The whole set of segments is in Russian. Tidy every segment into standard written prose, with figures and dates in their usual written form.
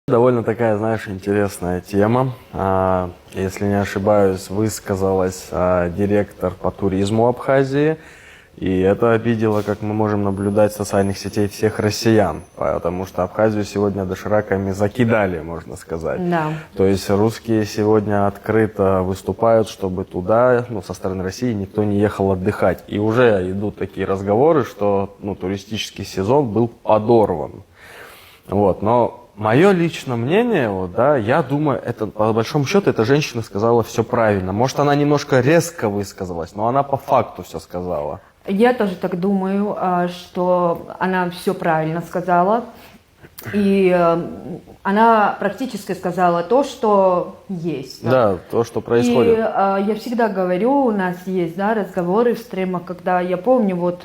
Довольно такая, знаешь, интересная тема. Если не ошибаюсь, высказалась директор по туризму Абхазии. И это обидело, как мы можем наблюдать в социальных сетей, всех россиян. Потому что Абхазию сегодня дошираками закидали, можно сказать. Да. То есть русские сегодня открыто выступают, чтобы туда, со стороны России, никто не ехал отдыхать. И уже идут такие разговоры, что туристический сезон был подорван. Но мое личное мнение, я думаю, это по большому счету эта женщина сказала все правильно. Может, она немножко резко высказалась, но она по факту все сказала. Я тоже так думаю, что она все правильно сказала. И она практически сказала то, что есть. Да, то, что происходит. И я всегда говорю, у нас есть разговоры в стримах, когда я помню,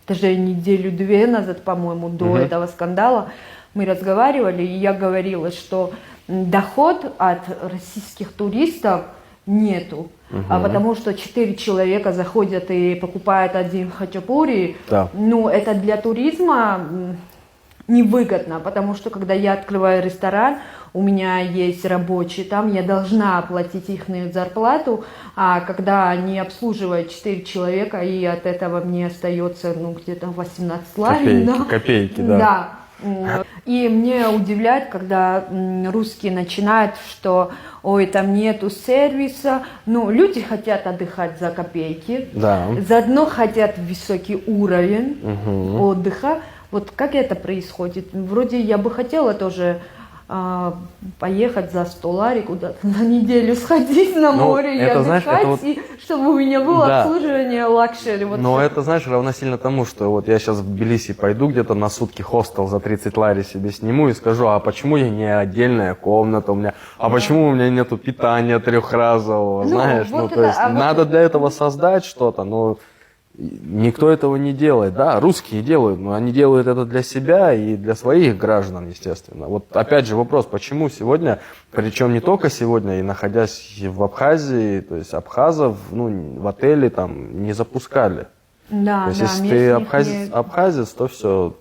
даже неделю-две назад, по-моему, до этого скандала, мы разговаривали, и я говорила, что доход от российских туристов нету, потому что 4 человека заходят и покупают один хачапури. Да. Это для туризма невыгодно, потому что когда я открываю ресторан, у меня есть рабочие там, я должна оплатить их зарплату, а когда они обслуживают 4 человека, и от этого мне остается где-то 18 лари. Копейки, да. И мне удивляет, когда русские начинают, что ой, там нету сервиса. Люди хотят отдыхать за копейки, Да. заодно хотят высокий уровень отдыха. Как это происходит? Вроде я бы хотела тоже поехать за 100 лари куда-то на неделю сходить на море и отдыхать, и чтобы у меня было обслуживание лакшери. Это, знаешь, равносильно тому, что я сейчас в Тбилиси пойду где-то на сутки хостел за 30 лари себе сниму и скажу, а почему я не отдельная комната у меня, почему у меня нету питания трехразового, знаешь, надо для этого создать что-то, но никто этого не делает. Да, русские делают, но они делают это для себя и для своих граждан, естественно. Опять же вопрос, почему сегодня, причем не только сегодня, и находясь в Абхазии, то есть абхазов в отеле там не запускали. Да, то есть если ты абхазец, то все,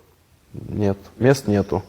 нет, мест нету.